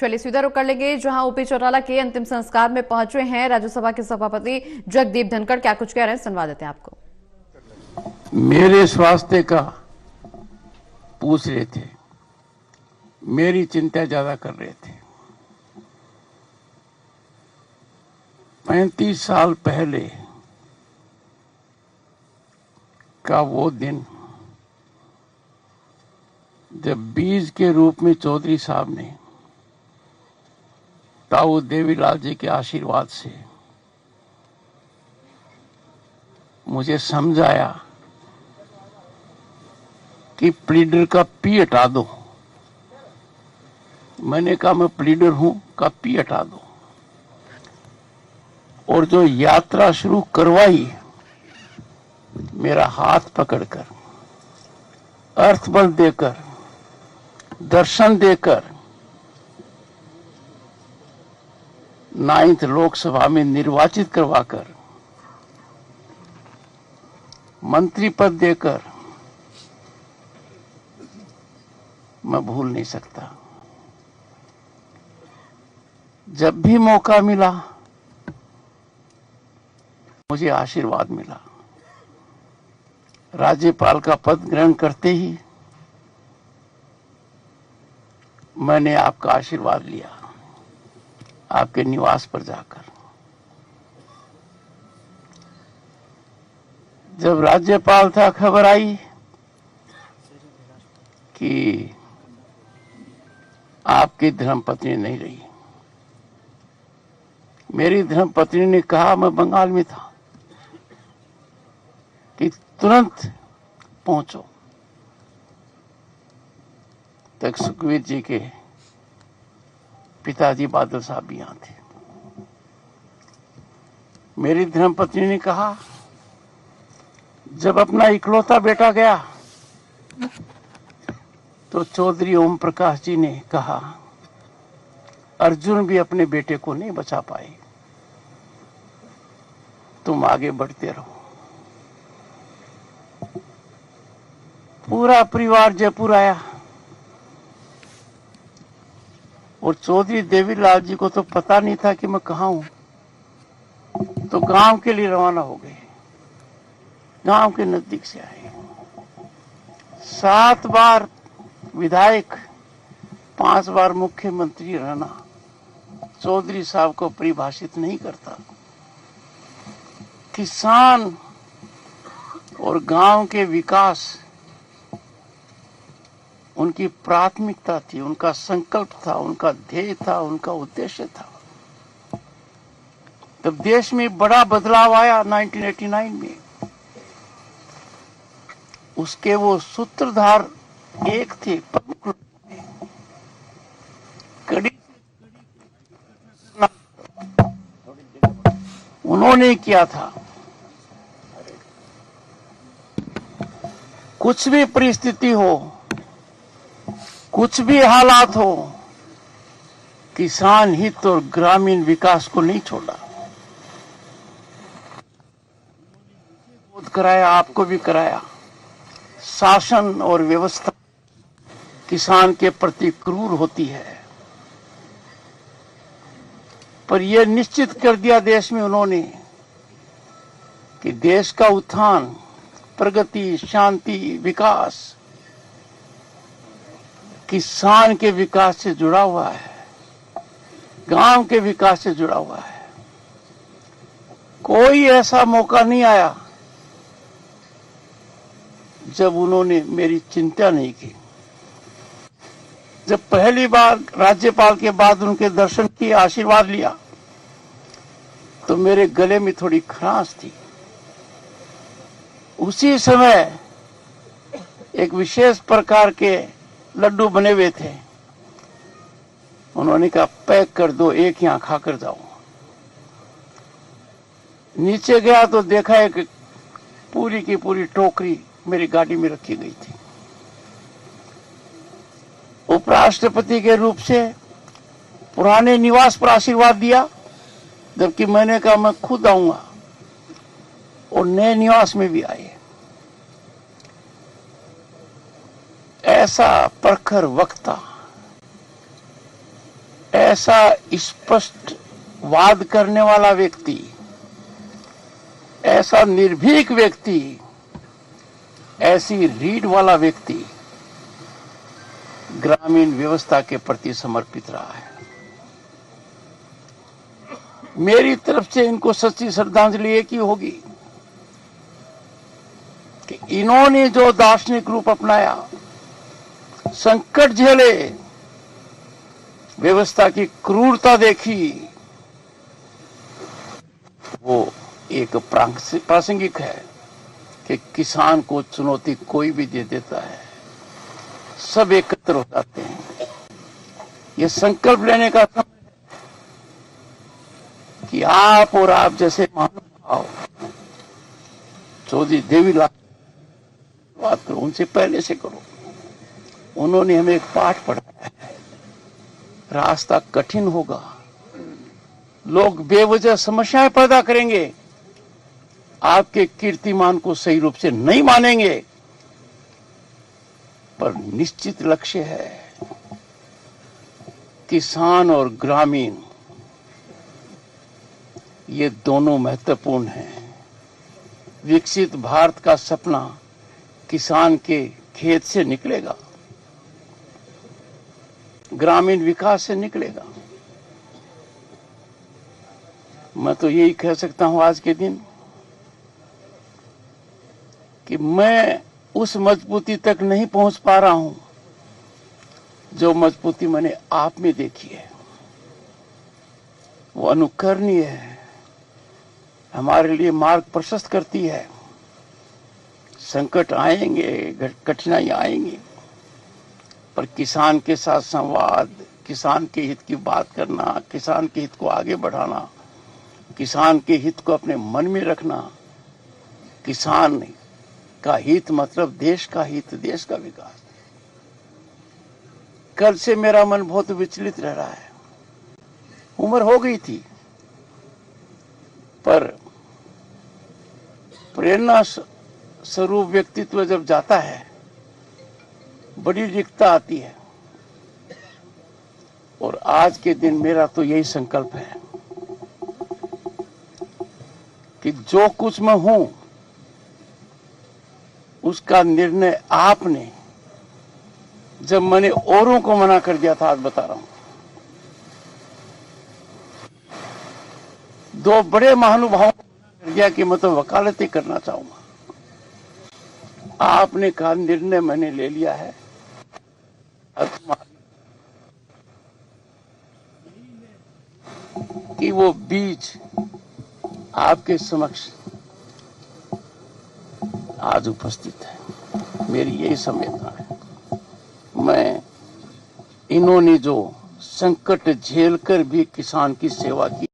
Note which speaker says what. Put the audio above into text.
Speaker 1: चलिए सीधा रुक कर लेंगे जहां ओपी चौटाला के अंतिम संस्कार में पहुंचे हैं राज्यसभा के सभापति जगदीप धनखड़। क्या कुछ कह रहे हैं, सुनवा देते हैं आपको।
Speaker 2: मेरे स्वास्थ्य का पूछ रहे थे, मेरी चिंता ज्यादा कर रहे थे। 35 साल पहले का वो दिन जब बीज के रूप में चौधरी साहब ने ताऊ देवीलाल जी के आशीर्वाद से मुझे समझाया कि प्लीडर का पी हटा दो। मैंने कहा मैं प्लीडर हूं, का पी हटा दो। और जो यात्रा शुरू करवाई, मेरा हाथ पकड़कर, अर्थबल देकर, दर्शन देकर 9th लोकसभा में निर्वाचित करवाकर, मंत्री पद देकर, मैं भूल नहीं सकता। जब भी मौका मिला मुझे आशीर्वाद मिला। राज्यपाल का पद ग्रहण करते ही मैंने आपका आशीर्वाद लिया, आपके निवास पर जाकर। जब राज्यपाल था, खबर आई कि आपकी धर्मपत्नी नहीं रही। मेरी धर्मपत्नी ने कहा, मैं बंगाल में था, कि तुरंत पहुंचो। तक सुखवीर जी के पिताजी बादल साहब भी यहां थे। मेरी धर्मपत्नी ने कहा, जब अपना इकलौता बेटा गया तो चौधरी ओम प्रकाश जी ने कहा, अर्जुन भी अपने बेटे को नहीं बचा पाए, तुम आगे बढ़ते रहो। पूरा परिवार जयपुर आया और चौधरी देवीलाल जी को तो पता नहीं था कि मैं कहाँ हूं, तो गांव के लिए रवाना हो गए। गांव के नजदीक से आए। 7 बार विधायक, 5 बार मुख्यमंत्री रहना चौधरी साहब को परिभाषित नहीं करता। किसान और गांव के विकास उनकी प्राथमिकता थी, उनका संकल्प था, उनका ध्येय था, उनका उद्देश्य था। तब देश में बड़ा बदलाव आया 1989 में। उसके वो सूत्रधार एक थे, कड़ी उन्होंने किया था। कुछ भी परिस्थिति हो, कुछ भी हालात हो, किसान हित और ग्रामीण विकास को नहीं छोड़ा। बोध कराया, आपको भी कराया। शासन और व्यवस्था किसान के प्रति क्रूर होती है, पर यह निश्चित कर दिया देश में उन्होंने कि देश का उत्थान, प्रगति, शांति, विकास किसान के विकास से जुड़ा हुआ है, गांव के विकास से जुड़ा हुआ है। कोई ऐसा मौका नहीं आया जब उन्होंने मेरी चिंता नहीं की। जब पहली बार राज्यपाल के बाद उनके दर्शन किए, आशीर्वाद लिया, तो मेरे गले में थोड़ी खरांश थी। उसी समय एक विशेष प्रकार के लड्डू बने हुए थे। उन्होंने कहा, पैक कर दो, एक यहां खाकर जाओ। नीचे गया तो देखा एक पूरी की पूरी टोकरी मेरी गाड़ी में रखी गई थी। उपराष्ट्रपति के रूप से पुराने निवास पर आशीर्वाद दिया, जबकि मैंने कहा मैं खुद आऊंगा, और नए निवास में भी आए। ऐसा प्रखर वक्ता, ऐसा स्पष्ट वाद करने वाला व्यक्ति, ऐसा निर्भीक व्यक्ति, ऐसी रीढ़ वाला व्यक्ति ग्रामीण व्यवस्था के प्रति समर्पित रहा है। मेरी तरफ से इनको सच्ची श्रद्धांजलि एक ही होगी कि इन्होंने जो दार्शनिक रूप अपनाया, संकट झेले, व्यवस्था की क्रूरता देखी, वो एक प्रासंगिक है कि किसान को चुनौती कोई भी दे देता है, सब एकत्र हो जाते हैं। ये संकल्प लेने का समय कि आप और आप जैसे महानुभाव चौधरी देवीलाल बात करो, उनसे पहले से करो। उन्होंने हमें एक पाठ पढ़ाया है, रास्ता कठिन होगा, लोग बेवजह समस्याएं पैदा करेंगे, आपके कीर्तिमान को सही रूप से नहीं मानेंगे, पर निश्चित लक्ष्य है किसान और ग्रामीण, ये दोनों महत्वपूर्ण हैं। विकसित भारत का सपना किसान के खेत से निकलेगा, ग्रामीण विकास से निकलेगा। मैं तो यही कह सकता हूं आज के दिन कि मैं उस मजबूती तक नहीं पहुंच पा रहा हूं जो मजबूती मैंने आप में देखी है। वो अनुकरणीय है, हमारे लिए मार्ग प्रशस्त करती है। संकट आएंगे, कठिनाई आएंगी, पर किसान के साथ संवाद, किसान के हित की बात करना, किसान के हित को आगे बढ़ाना, किसान के हित को अपने मन में रखना, किसान का हित मतलब देश का हित, देश का विकास। कल से मेरा मन बहुत विचलित रह रहा है। उम्र हो गई थी, पर प्रेरणा स्वरूप व्यक्तित्व जब जाता है, बड़ी रिक्तता आती है। और आज के दिन मेरा तो यही संकल्प है कि जो कुछ मैं हूं, उसका निर्णय आपने, जब मैंने औरों को मना कर दिया था, आज बता रहा हूं, दो बड़े महानुभावों को मना कर दिया कि मैं तो वकालत ही करना चाहूंगा। आपने कहा निर्णय मैंने ले लिया है, कि वो बीज आपके समक्ष आज उपस्थित है। मेरी यही संवेदना है। मैं इन्होंने जो संकट झेलकर भी किसान की सेवा की,